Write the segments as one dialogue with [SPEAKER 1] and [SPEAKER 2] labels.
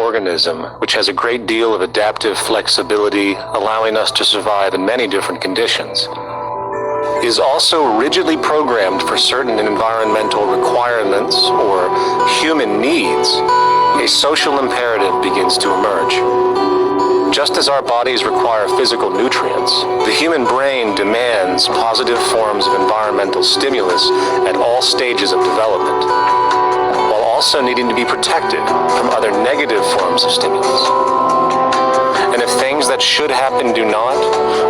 [SPEAKER 1] organism which has a great deal of adaptive flexibility, allowing us to survive in many different conditions, is also rigidly programmed for certain environmental requirements or human needs, a social imperative begins to emerge. Just as our bodies require physical nutrients, the human brain demands positive forms of environmental stimulus at all stages of development, while also needing to be protected from other negative forms of stimulus. And if things that should happen do not,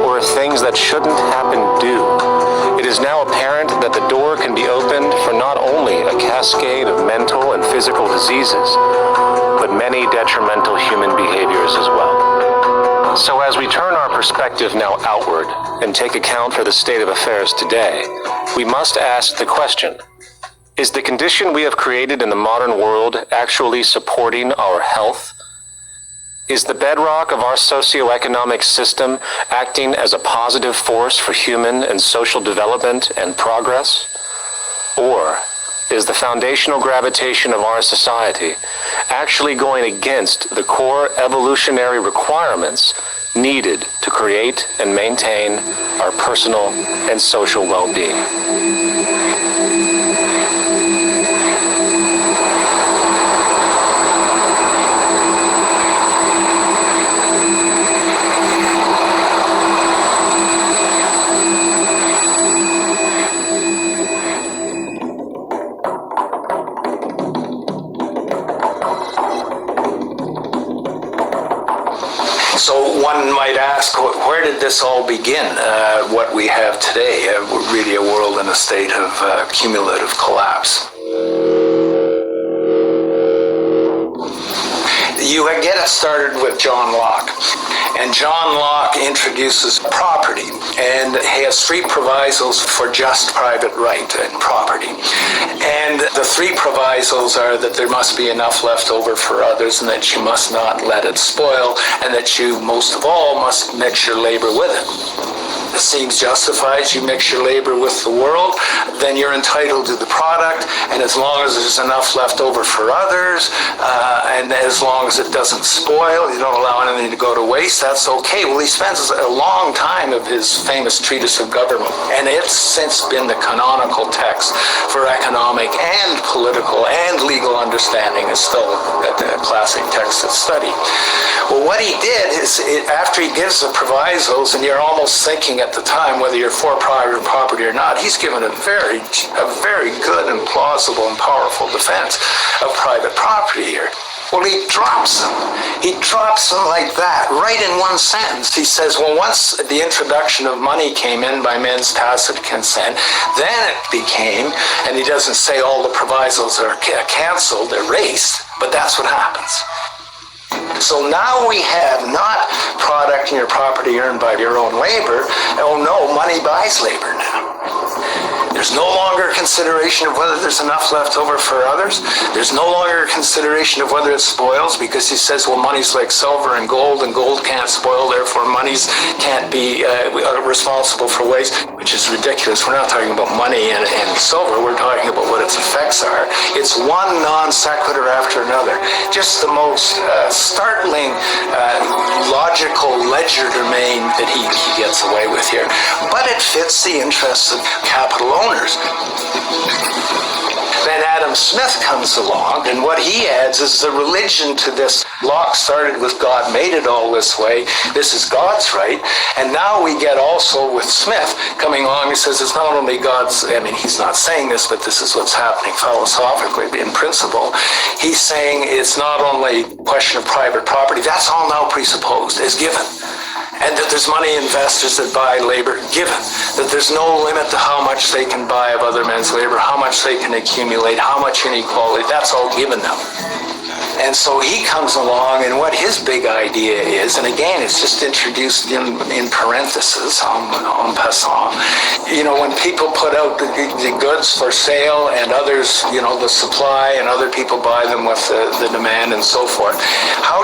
[SPEAKER 1] or if things that shouldn't happen do, it is now apparent that the door can be opened for not only a cascade of mental and physical diseases, but many detrimental human behaviors as well. So as we turn our perspective now outward and take account for the state of affairs today, we must ask the question, is the condition we have created in the modern world actually supporting our health? Is the bedrock of our socioeconomic system acting as a positive force for human and social development and progress? Or is the foundational gravitation of our society actually going against the core evolutionary requirements needed to create and maintain our personal and social well-being?
[SPEAKER 2] So one might ask, where did this all begin? What we have today, really a world in a state of cumulative collapse. You get it started with John Locke. And John Locke introduces property, and he has three provisos for just private right and property. And the three provisos are that there must be enough left over for others, and that you must not let it spoil, and that you, most of all, must mix your labor with it. It seems justified. You mix your labor with the world, then you're entitled to the product, and as long as there's enough left over for others, and as long as it doesn't spoil, you don't allow anything to go to waste, that's okay. Well, he spends a long time of his famous treatise of government, and it's since been the canonical text for economic and political and legal understanding. Is still a classic text to study. Well, what he did is, after he gives the provisos, and you're almost thinking at the time whether you're for private property or not, he's given a very good and plausible and powerful defense of private property here. Well, he drops them. He drops them like that, right in one sentence. He says, well, once the introduction of money came in by men's tacit consent, then it became, and he doesn't say all the provisos are canceled, erased, but that's what happens. So now we have not product and your property earned by your own labor. Oh no, money buys labor now. There's no longer consideration of whether there's enough left over for others. There's no longer consideration of whether it spoils, because he says, well, money's like silver and gold can't spoil, therefore monies can't be responsible for waste, which is ridiculous. We're not talking about money and silver, we're talking about what its effects are. It's one non sequitur after another. Just the most startling logical legerdemain that he gets away with here. But it fits the interests of capital owners. Then Adam Smith comes along, and what he adds is the religion to this. Locke started with God made it all this way. This is God's right. And now we get also with Smith coming along, he says it's not only God's, I mean, he's not saying this, but this is what's happening philosophically in principle. He's saying it's not only a question of private property, that's all now presupposed, is given. And that there's money investors that buy labor, given. That there's no limit to how much they can buy of other men's labor, how much they can accumulate, how much inequality, that's all given them. And so he comes along, and what his big idea is, and again, it's just introduced in parentheses, en passant. You know, when people put out the goods for sale and others, you know, the supply, and other people buy them with the demand and so forth, how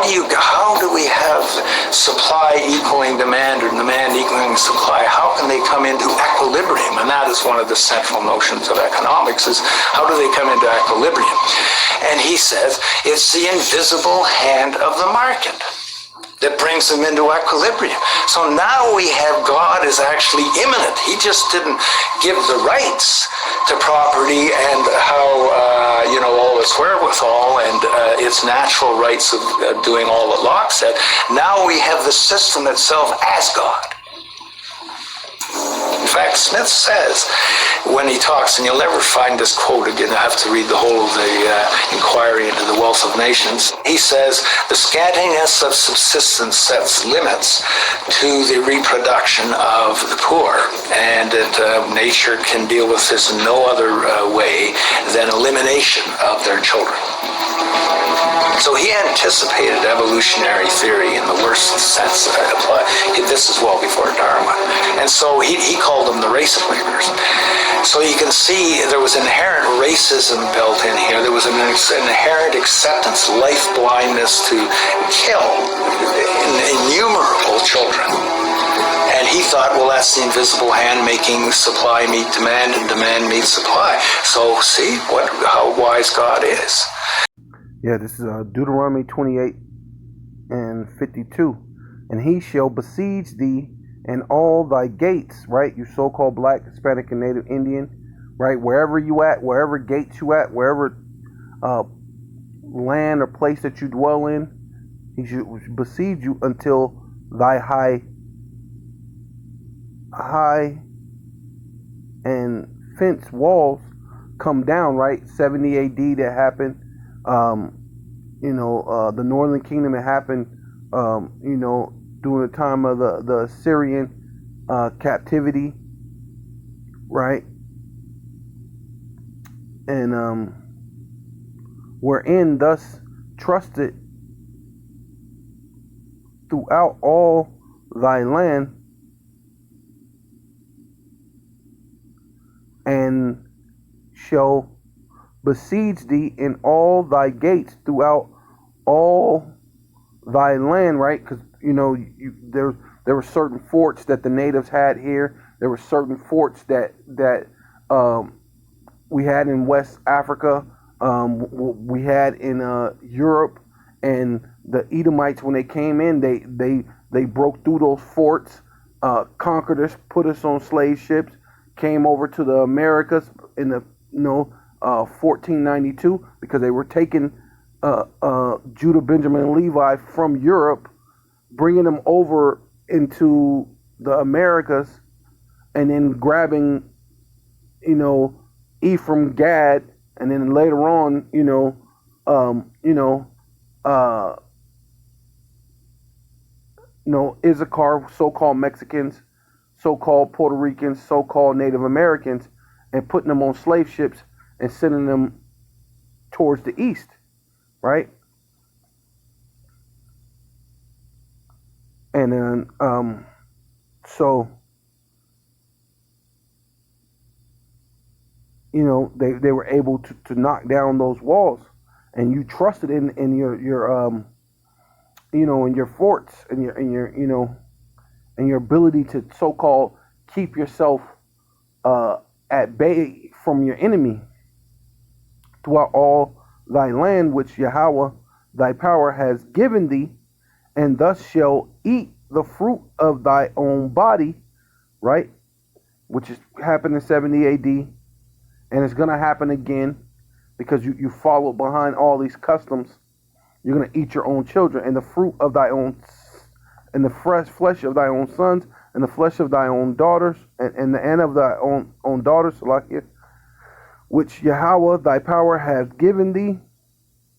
[SPEAKER 2] do we have supply equaling demand or demand equaling supply? How can they come into equilibrium? And that is one of the central notions of economics, is how do they come into equilibrium? And he says it's the invisible hand of the market that brings them into equilibrium. So now we have God is actually immanent. He just didn't give the rights to property and how, all its wherewithal and its natural rights of doing all that Locke said. Now we have the system itself as God. In fact, Smith says, when he talks, and you'll never find this quote again, I have to read the whole of the Inquiry into the Wealth of Nations. He says, the scantiness of subsistence sets limits to the reproduction of the poor, and that nature can deal with this in no other way than elimination of their children. So he anticipated evolutionary theory in the worst sense. This is well before Darwin. And so he called them the race planners. So you can see there was inherent racism built in here. There was an inherent acceptance, life blindness to kill innumerable children. And he thought, well, that's the invisible hand making supply meet demand and demand meet supply. So see how wise God is.
[SPEAKER 3] Yeah, this is Deuteronomy 28 and 52. And he shall besiege thee and all thy gates, right? You so-called black, Hispanic, and Native Indian, right? Wherever you at, wherever gates you at, wherever land or place that you dwell in, he should besiege you until thy high and fence walls come down, right? 70 AD that happened. The Northern Kingdom, it happened, during the time of the Assyrian captivity, right? And wherein thus trusted throughout all thy land, and shall besiege thee in all thy gates throughout all thy land, right? Because there were certain forts that the natives had here. There were certain forts that we had in West Africa. We had in Europe, and the Edomites, when they came in, they broke through those forts, conquered us, put us on slave ships, came over to the Americas in the 1492, because they were taking Judah, Benjamin, and Levi from Europe, bringing them over into the Americas, and then grabbing, Ephraim, Gad, and then later on, Issachar, so-called Mexicans, so-called Puerto Ricans, so-called Native Americans, and putting them on slave ships and sending them towards the east, right? And then, they were able to knock down those walls, and you trusted in your in your forts and your ability to so-called keep yourself at bay from your enemy throughout all thy land, which Yahweh thy power has given thee, and thus shall eat the fruit of thy own body, right? Which is happened in 70 AD, and it's going to happen again, because you follow behind all these customs. You're going to eat your own children, and the fruit of thy own, and the flesh of thy own sons, and the flesh of thy own daughters, and the end of thy own daughters, which Yahweh thy power hath given thee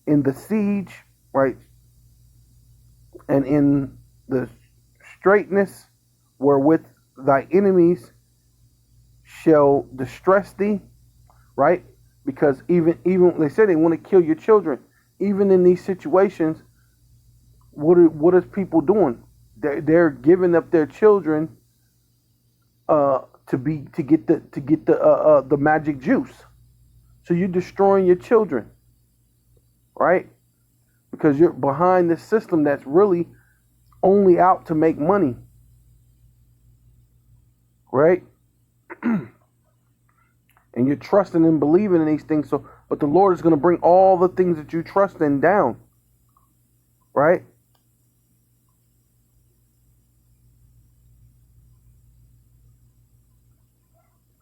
[SPEAKER 3] in the siege, right? And in the straightness wherewith thy enemies shall distress thee, right? Because even they said they want to kill your children. Even in these situations, what is people doing? They're giving up their children to get the magic juice. So you're destroying your children, right? Because you're behind this system that's really only out to make money, right? And you're trusting and believing in these things. But the Lord is going to bring all the things that you trust in down. right?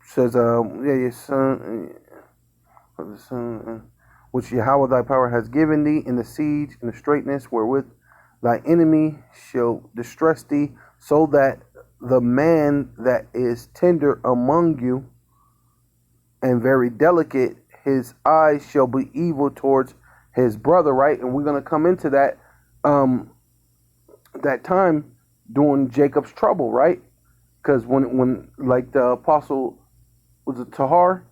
[SPEAKER 3] Says, yeah, your son, the son, which Yahweh thy power has given thee in the siege, in the straightness wherewith thy enemy shall distress thee, so that the man that is tender among you and very delicate, his eyes shall be evil towards his brother, right? And we're going to come into that that time during Jacob's trouble, right? Because when like the apostle was it Tahar,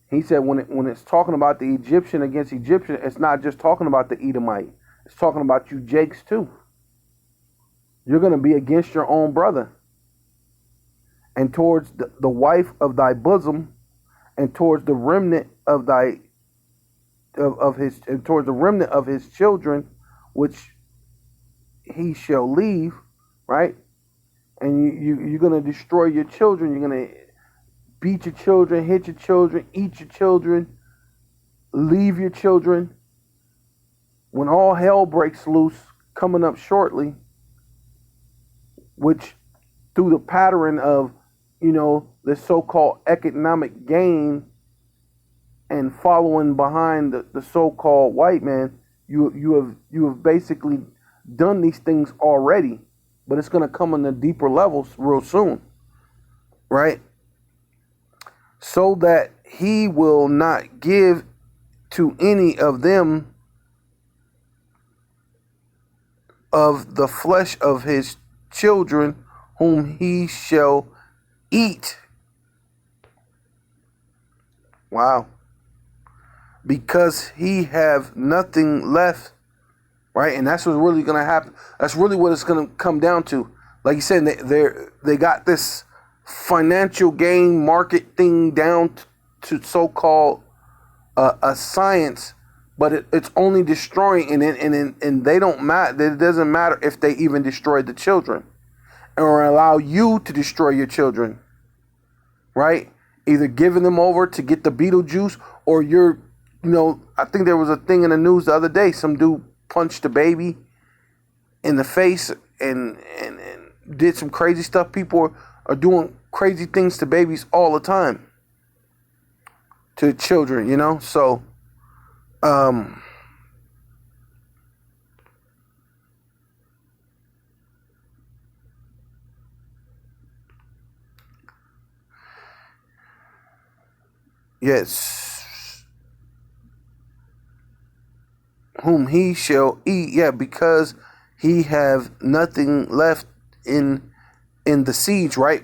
[SPEAKER 3] he said when it's talking about the Egyptian against Egyptian, it's not just talking about the Edomite. It's talking about you Jakes too. You're going to be against your own brother. And towards the wife of thy bosom, and towards the remnant of towards the remnant of his children, which he shall leave, right? And you're going to destroy your children. You're going to beat your children, hit your children, eat your children, leave your children. When all hell breaks loose, coming up shortly, which through the pattern of, the so-called economic gain and following behind the so-called white man, you have basically done these things already, but it's going to come on the deeper levels real soon, right? So that he will not give to any of them of the flesh of his children whom he shall eat. Wow. Because he have nothing left, right? And that's what's really going to happen. That's really what it's going to come down to. Like you said, they got this financial gain market thing down to so-called a science, but it's only destroying, and they don't matter. It doesn't matter if they even destroy the children or allow you to destroy your children, right? Either giving them over to get the Beetlejuice, or you're, I think there was a thing in the news the other day. Some dude punched a baby in the face and did some crazy stuff. People are doing crazy things to babies all the time, to children, So, yes, whom he shall eat, because he have nothing left in the siege, right?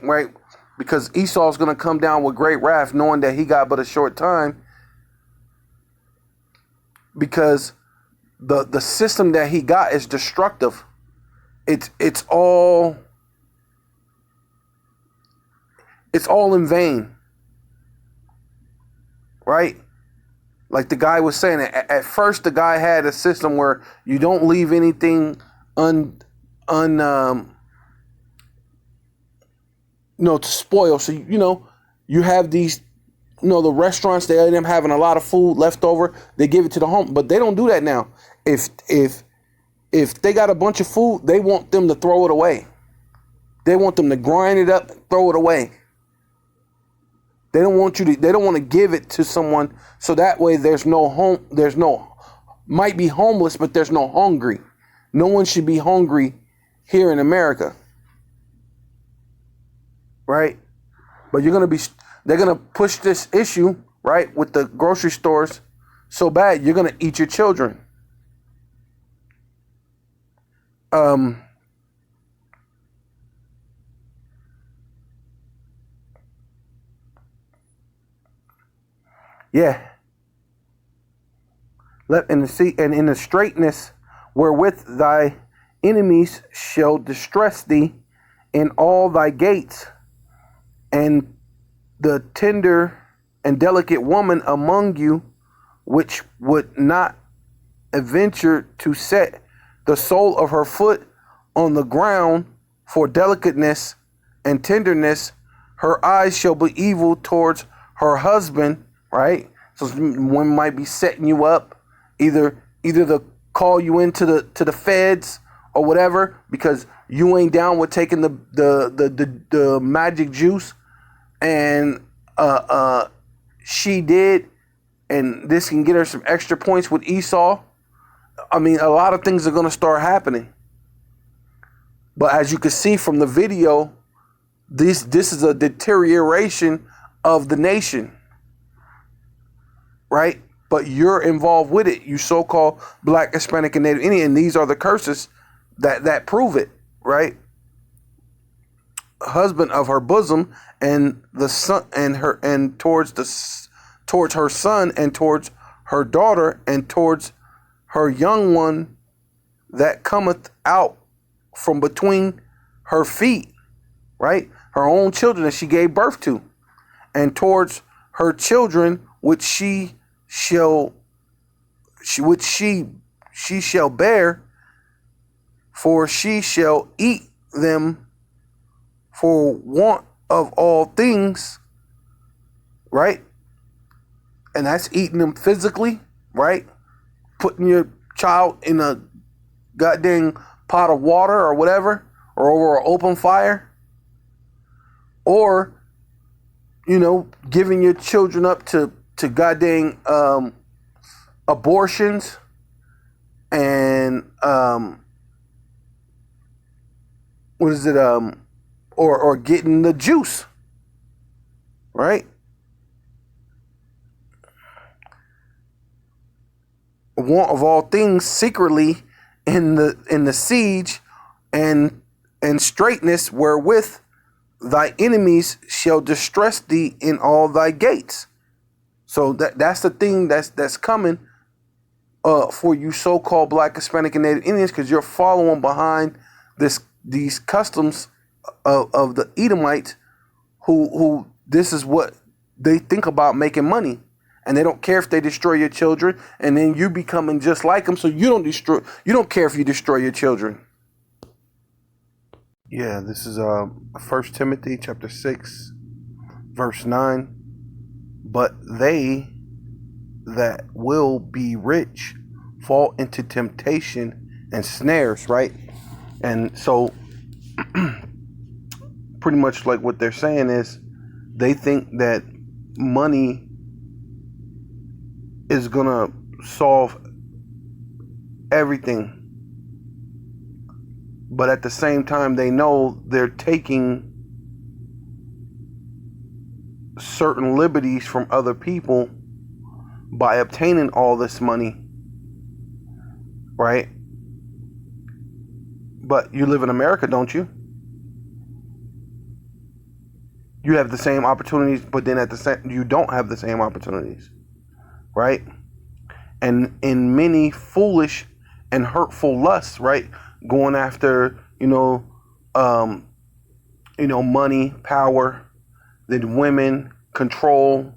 [SPEAKER 3] Because Esau's going to come down with great wrath, knowing that he got but a short time, because the system that he got is destructive. It's all in vain, right? Like the guy was saying, at first the guy had a system where you don't leave anything to spoil. So, you have these, the restaurants, they end up having a lot of food left over. They give it to the home, but they don't do that now. If they got a bunch of food, they want them to throw it away. They want them to grind it up and throw it away. They don't want to give it to someone, so that way might be homeless, but there's no hungry. No one should be hungry here in America. Right? But they're going to push this issue, right, with the grocery stores so bad, you're going to eat your children. Yeah. In the straightness wherewith thy enemies shall distress thee in all thy gates, and the tender and delicate woman among you, which would not adventure to set the sole of her foot on the ground for delicateness and tenderness, her eyes shall be evil towards her husband, right? So one might be setting you up, either the call you into the feds or whatever because you ain't down with taking the magic juice, and she did, and this can get her some extra points with Esau. I mean, a lot of things are going to start happening. But as you can see from the video, this is a deterioration of the nation, right? But you're involved with it, you so-called Black, Hispanic, and Native Indian. And these are the curses that prove it, right? Husband of her bosom, and the son, and towards her son, and towards her daughter, and towards her young one that cometh out from between her feet, right? Her own children that she gave birth to, and towards her children which she shall bear, for she shall eat them for want of all things, right? And that's eating them physically, right? Putting your child in a goddamn pot of water or whatever, or over an open fire, or, you know, giving your children up to goddamn abortions, and what is it, or getting the juice, right? Want of all things secretly in the siege and straightness wherewith thy enemies shall distress thee in all thy gates. So that's the thing that's coming for you so-called Black, Hispanic, and Native Indians, because you're following behind these customs of the Edomites, who this is what they think about making money. And they don't care if they destroy your children, and then you becoming just like them, so you don't care if you destroy your children. Yeah, this is 1 Timothy chapter 6, verse 9. But they that will be rich fall into temptation and snares, right? And so pretty much like what they're saying is they think that money is gonna solve everything, but at the same time they know they're taking certain liberties from other people by obtaining all this money, right? But you live in America, don't you? You have the same opportunities, but then at the same, you don't have the same opportunities, right? And in many foolish and hurtful lusts, right? Going after, money, power, then women, control,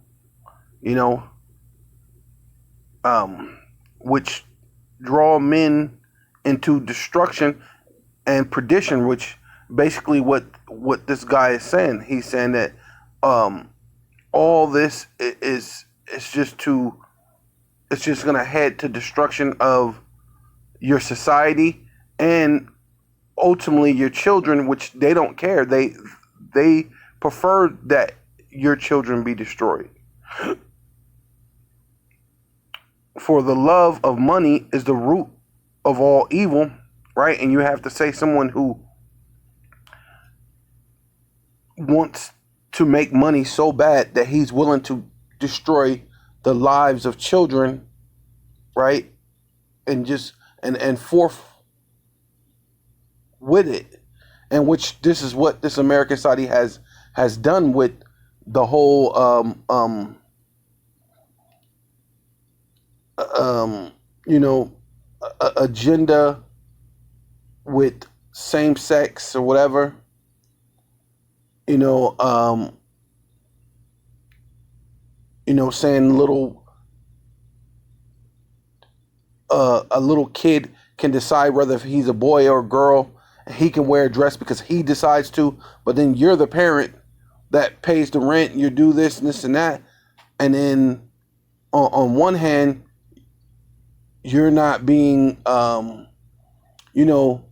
[SPEAKER 3] which draw men into destruction and perdition, which basically what this guy is saying. He's saying that all this is just going to head to destruction of your society and ultimately your children, which they don't care. They prefer that your children be destroyed. For the love of money is the root of all evil, right? And you have to say someone who wants to make money so bad that he's willing to destroy the lives of children, right? And just and forth with it, and which this is what this American society has done with the whole agenda with same sex or whatever, saying a little kid can decide whether if he's a boy or a girl, and he can wear a dress because he decides to, but then you're the parent that pays the rent, and you do this and this and that, and then on one hand you're not being, you know,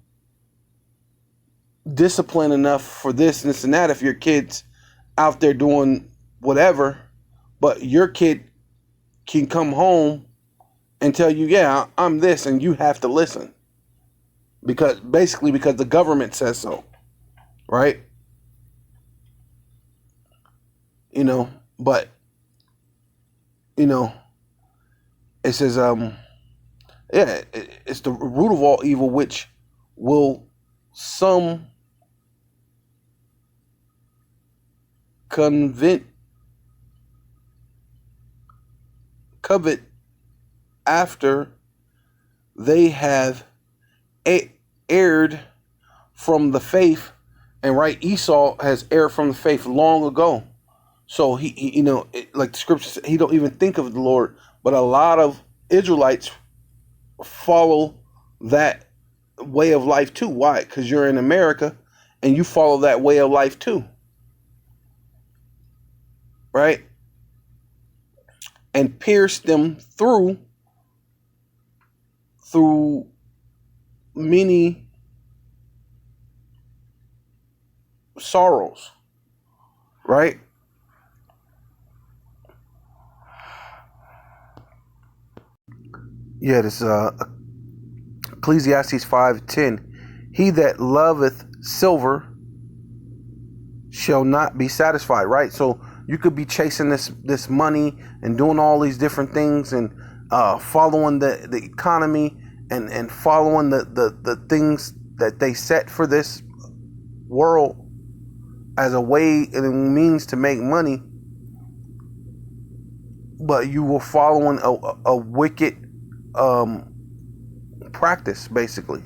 [SPEAKER 3] disciplined enough for this and this and that if your kid's out there doing whatever, but your kid can come home and tell you, yeah, I'm this, and you have to listen. Because the government says so, right? You know, but, you know, it says, it's the root of all evil, which will some covet after they have erred from the faith. And right, Esau has erred from the faith long ago. So he you know, like the scripture says, he don't even think of the Lord. But a lot of Israelites follow that way of life too. Why? Because you're in America and you follow that way of life too. Right? And pierce them through many sorrows. Right? Yeah, this Ecclesiastes 5:10. He that loveth silver shall not be satisfied, right? So you could be chasing this money and doing all these different things and following the economy and following the things that they set for this world as a way and a means to make money, but you were following a wicked practice, basically,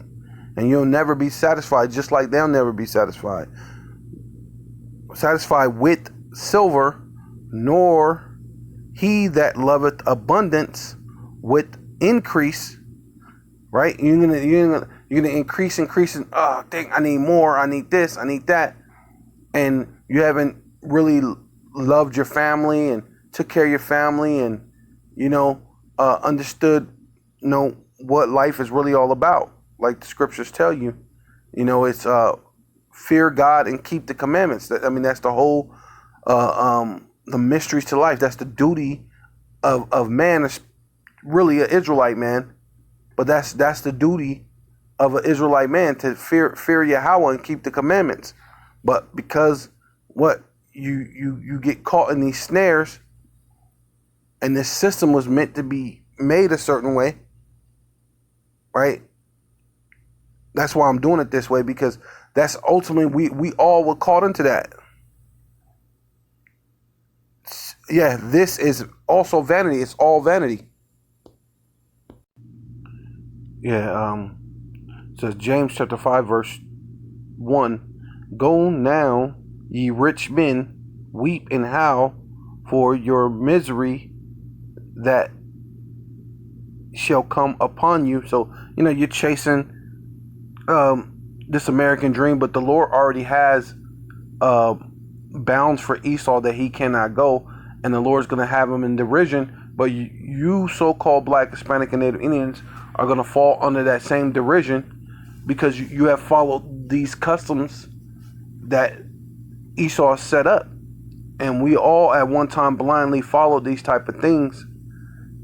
[SPEAKER 3] and you'll never be satisfied, just like they'll never be satisfied with silver, nor he that loveth abundance with increase. Right? You're gonna increase and dang, I need more, I need this, I need that, and you haven't really loved your family and took care of your family and understood what life is really all about. Like the scriptures tell you, it's fear God and keep the commandments. That's the whole the mysteries to life. That's the duty of man. Is really an Israelite man, but that's the duty of an Israelite man, to fear Yahweh and keep the commandments. But because you get caught in these snares, and this system was meant to be made a certain way, right? That's why I'm doing it this way, because that's ultimately we all were caught into that. Yeah, this is also vanity. It's all vanity. Yeah, it says James chapter 5 verse 1. Go now, ye rich men, weep and howl for your misery that shall come upon you. So, you're chasing this American dream, but the Lord already has bounds for Esau that he cannot go, and the Lord's going to have him in derision. But you so-called Black, Hispanic, and Native Indians are going to fall under that same derision, because you have followed these customs that Esau set up. And we all at one time blindly followed these type of things,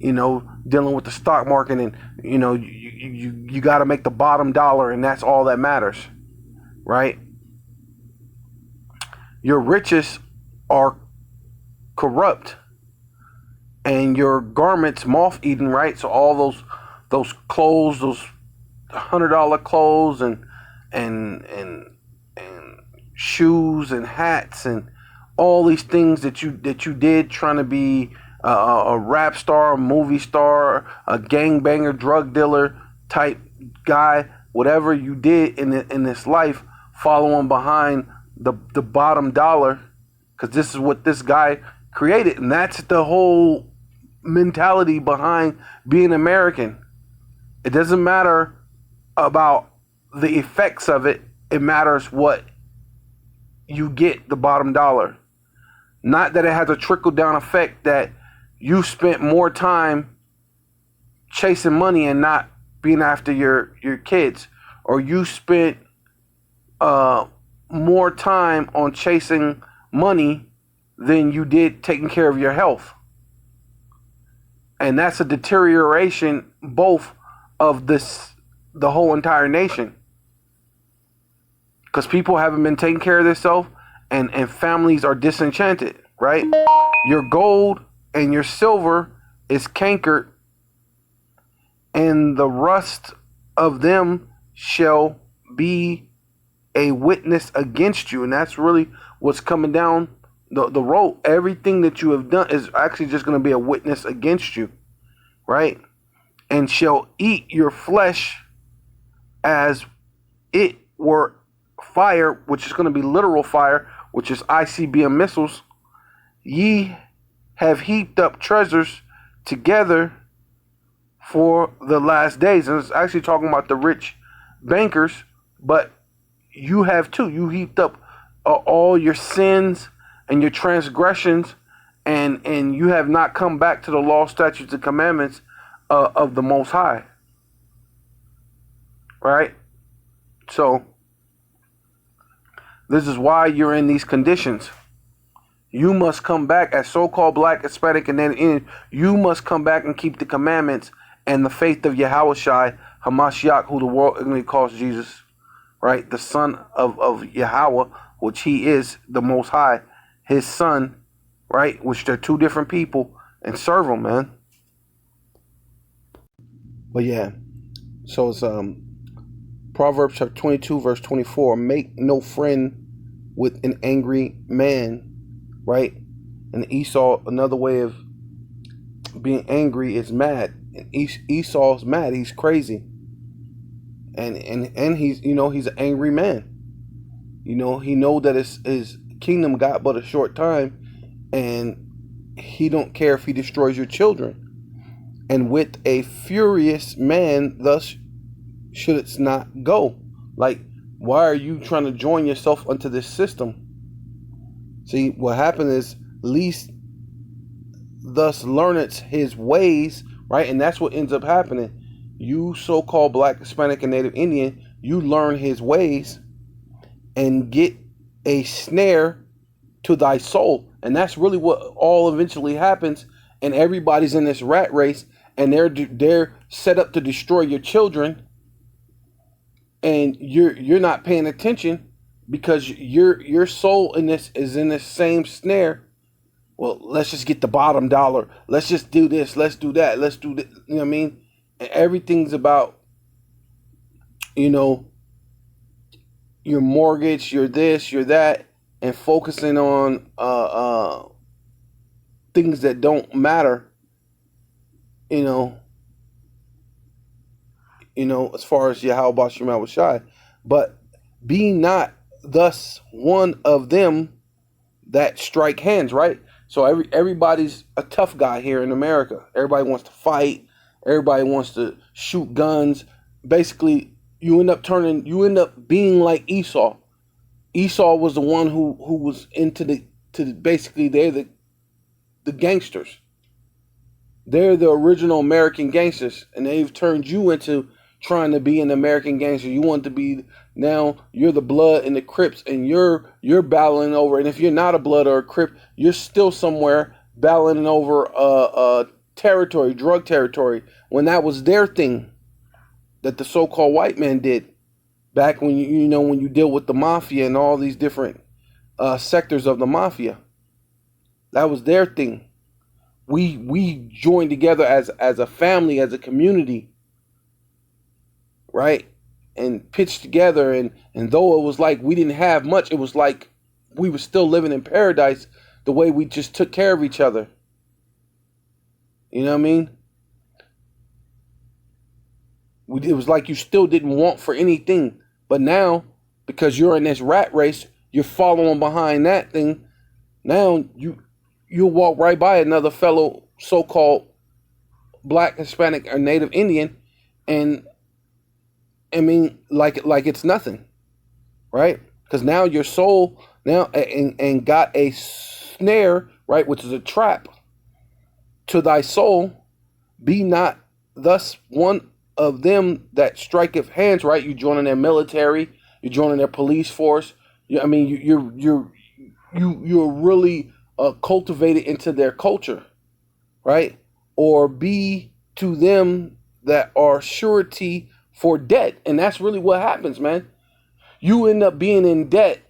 [SPEAKER 3] dealing with the stock market, and you got to make the bottom dollar, and that's all that matters, right? Your riches are corrupt, and your garments moth-eaten, right? So all those clothes, those $100 clothes, and shoes and hats and all these things that you did trying to be a rap star, a movie star, a gangbanger, drug dealer type guy, whatever you did in this life, following behind the bottom dollar, because this is what this guy created, and that's the whole mentality behind being American. It doesn't matter about the effects of it. It matters what you get, the bottom dollar. Not that it has a trickle down effect, that you spent more time chasing money and not being after your kids, or you spent more time on chasing money than you did taking care of your health. And that's a deterioration both of the whole entire nation. Because people haven't been taking care of themselves, and families are disenchanted, right? Your gold and your silver is cankered, and the rust of them shall be a witness against you. And that's really what's coming down the road. Everything that you have done is actually just going to be a witness against you, right? And shall eat your flesh as it were fire, which is going to be literal fire, which is ICBM missiles. Ye have heaped up treasures together for the last days. And it's actually talking about the rich bankers, but you have too. You heaped up all your sins and your transgressions, and you have not come back to the law, statutes, and commandments of the Most High. Right? So, this is why you're in these conditions. You must come back as so-called Black, Hispanic, and then you must come back and keep the commandments and the faith of Yahushua Hamashiach, who the world only calls Jesus, right? The son of Yahweh, which he is the Most High, his son, right? Which they're two different people, and serve him, man. But yeah, so it's Proverbs chapter 22, verse 24. Make no friend with an angry man, right? And Esau, another way of being angry is mad. And Esau's mad. He's crazy. And he's, he's an angry man. He know that his kingdom got but a short time, and he don't care if he destroys your children. And with a furious man, thus should it not go. Like, why are you trying to join yourself unto this system? See, what happened is, least thus learneth his ways, right? And that's what ends up happening. You so-called Black, Hispanic, and Native Indian, you learn his ways and get a snare to thy soul. And that's really what all eventually happens. And everybody's in this rat race, and they're set up to destroy your children. And you're not paying attention because your soul in this is in this same snare. Well, let's just get the bottom dollar. Let's just do this. Let's do that. Let's do that. You know what I mean? And everything's about, your mortgage, your this, your that, and focusing on things that don't matter. As far as Yahweh Shema Shai, but be not thus one of them that strike hands, right? So everybody's a tough guy here in America. Everybody wants to fight. Everybody wants to shoot guns. Basically, you end up being like Esau. Esau was the one who was basically they're the gangsters. They're the original American gangsters, and they've turned you into trying to be an American gangster. You want to be, now you're the Blood and the Crips, and you're battling over. And if you're not a Blood or a Crip, you're still somewhere battling over territory, drug territory, when that was their thing that the so-called white man did back when when you deal with the mafia and all these different sectors of the mafia. That was their thing. We joined together as a family, as a community, right? And pitched together, and though it was like we didn't have much, it was like we were still living in paradise the way we just took care of each other. You know what I mean? It was like you still didn't want for anything. But now, because you're in this rat race, you're following behind that thing. Now you'll walk right by another fellow so-called Black, Hispanic, or Native Indian, and like it's nothing, right? Because now your soul and got a snare, right, which is a trap to thy soul. Be not thus one of them that striketh hands, right? You joining their military, you're joining their police force. I mean, you're really cultivated into their culture, right? Or be to them that are surety for debt, and that's really what happens, man. You end up being in debt,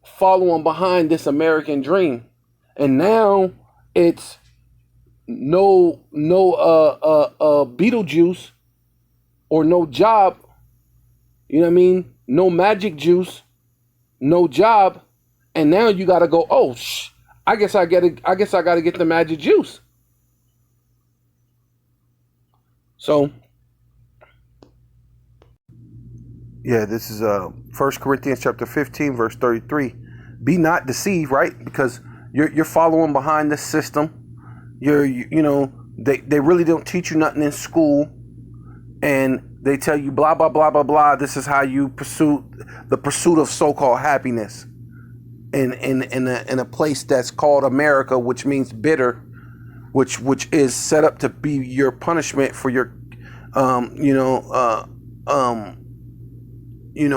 [SPEAKER 3] following behind this American dream, and now it's no Beetlejuice or no job. You know what I mean? No magic juice, no job, and now you got to go. Oh, I guess I got to get the magic juice. So, yeah, this is 1 Corinthians chapter 15, verse 33. Be not deceived, right? Because you're following behind the system. They really don't teach you nothing in school, and they tell you blah blah blah blah blah. This is how you pursue the pursuit of so-called happiness in a place that's called America, which means bitter, which is set up to be your punishment for your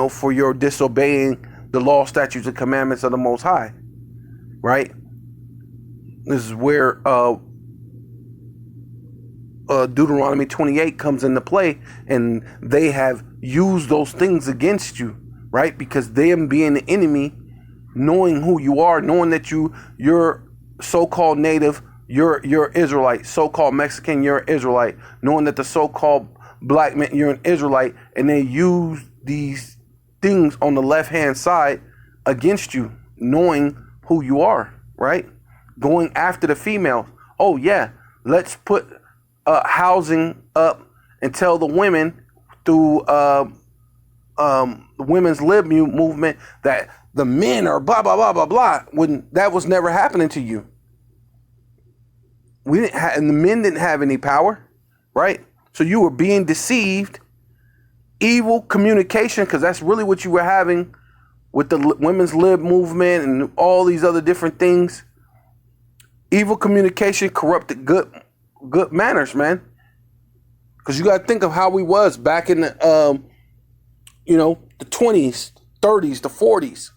[SPEAKER 3] for your disobeying the law, statutes, and commandments of the Most High, right? This is where Deuteronomy 28 comes into play, and they have used those things against you, right? Because them being the enemy, knowing who you are, knowing that you're so-called native, you're Israelite, so-called Mexican, you're an Israelite, knowing that the so-called black man, you're an Israelite, and they use these things on the left-hand side against you, knowing who you are, right? Going after the females. Oh yeah, let's put housing up and tell the women through the women's lib movement that the men are blah blah blah blah blah, when that was never happening to you. We didn't and the men didn't have any power, right? So you were being deceived. Evil communication, because that's really what you were having with the women's lib movement and all these other different things. Evil communication corrupted good manners, man. Because you got to think of how we was back in the the 20s, 30s, the 40s,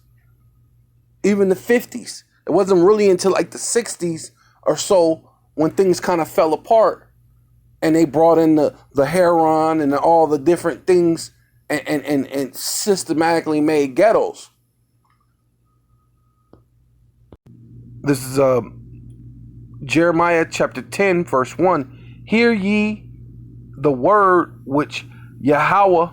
[SPEAKER 3] even the 50s. It wasn't really until like the 60s or so when things kind of fell apart. And they brought in the heroin and all the different things and systematically made ghettos. This is Jeremiah chapter 10, verse 1. Hear ye the word which Yahweh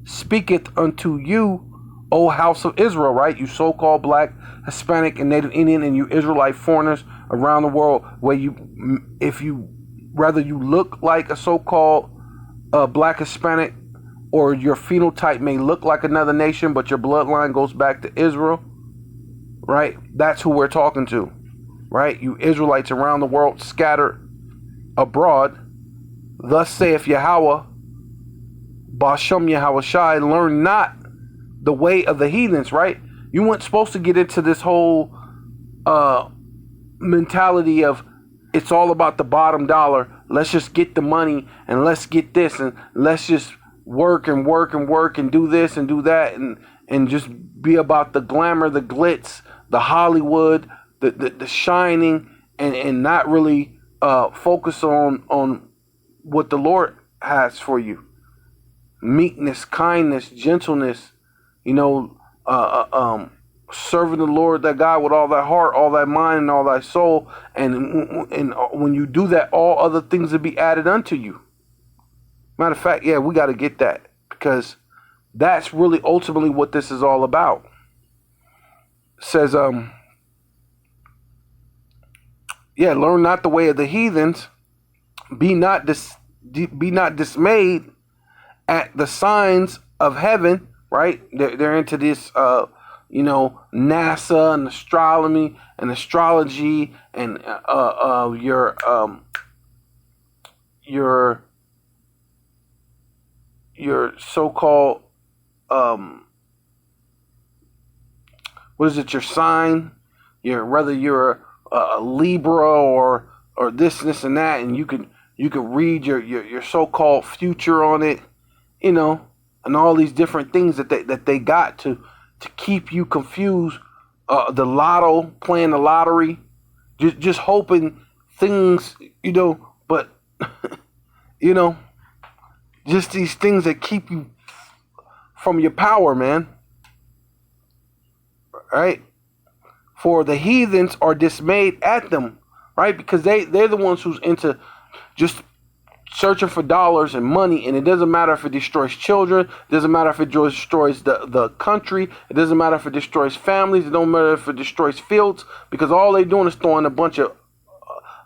[SPEAKER 3] speaketh unto you, O house of Israel, right? You so-called black, Hispanic, and Native Indian, and you Israelite foreigners around the world, where whether you look like a so-called black Hispanic, or your phenotype may look like another nation, but your bloodline goes back to Israel, right? That's who we're talking to, right? You Israelites around the world scattered abroad. Thus saith Yahweh, Bashem Yahweh Shai, learn not the way of the heathens, right? You weren't supposed to get into this whole mentality of it's all about the bottom dollar. Let's just get the money and let's get this and let's just work and work and work and do this and do that and just be about the glamour, the glitz, the Hollywood, the shining, and not really focus on what the Lord has for you. Meekness, kindness, gentleness, serving the Lord thy God with all thy heart, all thy mind, and all thy soul. And when you do that, all other things will be added unto you. Matter of fact, yeah, we got to get that, because that's really ultimately what this is all about. It says, learn not the way of the heathens. Be not dismayed at the signs of heaven, right? They're into this NASA and astronomy and astrology and your so-called what is it? Your sign, whether you're a Libra or this and that, and you can You could read your so-called future on it, you know, and all these different things that they got to keep you confused. The lotto, playing the lottery, just hoping things, you know, but you know, just these things that keep you from your power, man. Right? For the heathens are dismayed at them, right? Because they're the ones who's into just searching for dollars and money, and it doesn't matter if it destroys children, it doesn't matter if it destroys the country, it doesn't matter if it destroys families, it don't matter if it destroys fields, because all they're doing is throwing a bunch of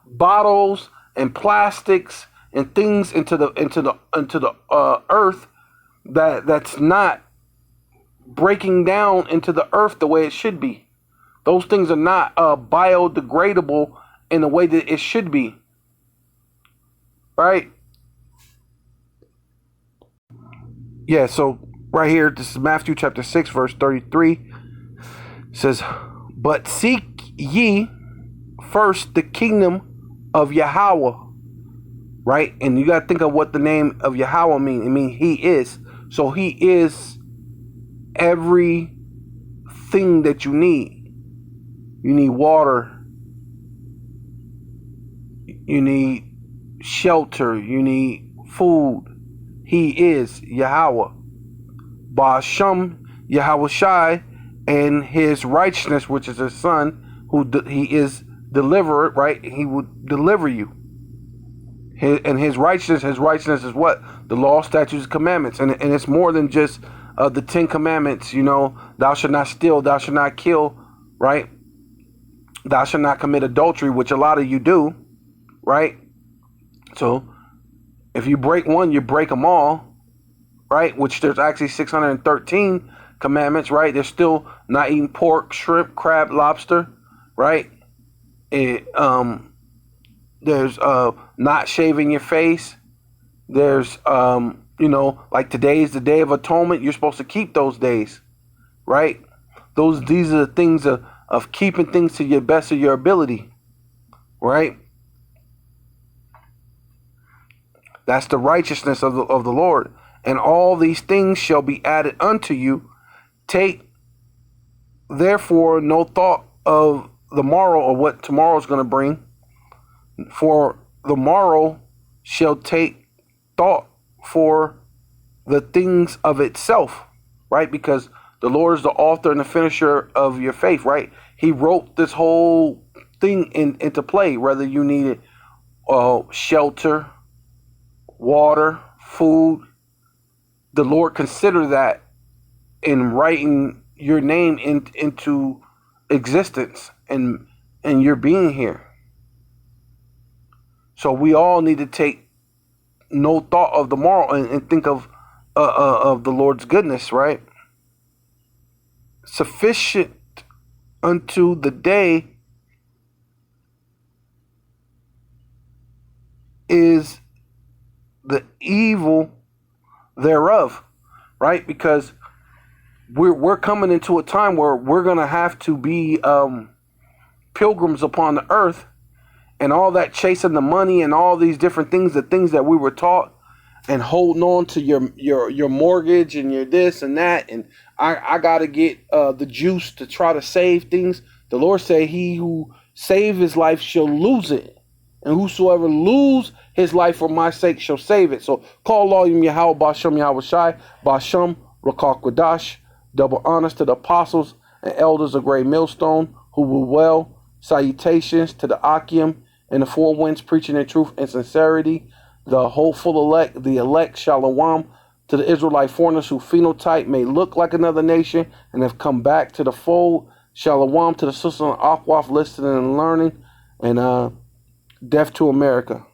[SPEAKER 3] bottles and plastics and things into the earth that's not breaking down into the earth the way it should be. Those things are not biodegradable in the way that it should be. Right? Yeah, so right here, this is Matthew chapter 6, verse 33. It says, but seek ye first the kingdom of Yahweh. Right? And you got to think of what the name of Yahweh means. It means he is. So he is everything that you need. You need water. You need shelter. You need food. He is Yahweh. Ba'ashem Yahweh Shai, and his righteousness, which is his son, he is deliverer, right? He will deliver you. And his righteousness is what? The law, statutes, commandments. And it's more than just the 10 commandments, you know, thou shalt not steal, thou shalt not kill, right? Thou shalt not commit adultery, which a lot of you do, right? So if you break one, you break them all, right? Which there's actually 613 commandments, right? There's still not eating pork, shrimp, crab, lobster, right? There's not shaving your face. There's you know, like today is the Day of Atonement. You're supposed to keep those days, right? These are the things of keeping things to your best of your ability, right? That's the righteousness of the Lord. And all these things shall be added unto you. Take therefore no thought of the morrow, or what tomorrow is going to bring. For the morrow shall take thought for the things of itself, right? Because the Lord is the author and the finisher of your faith, right? He wrote this whole thing into play, whether you needed shelter, water, food. The Lord considered that in writing your name into existence and your being here. So we all need to take no thought of the morrow and think of the Lord's goodness, right? Sufficient unto the day is the evil thereof, right? Because we're coming into a time where we're gonna have to be pilgrims upon the earth, and all that chasing the money and all these different things, the things that we were taught, and holding on to your mortgage and your this and that, and I gotta get the juice to try to save things. The Lord say, he who save his life shall lose it, and whosoever lose his life for my sake shall save it. So call Loyim Yahweh, Ba'ashem Yahweh Shai, Ba'ashem Rakak Quadash, double honors to the apostles and elders of Great Millstone who rule well. Salutations to the Akim and the four winds preaching in truth and sincerity. The hopeful elect, the elect Shalom, to the Israelite foreigners who phenotype may look like another nation and have come back to the fold. Shalom to the sisters of Akwaf listening and learning, and death to America.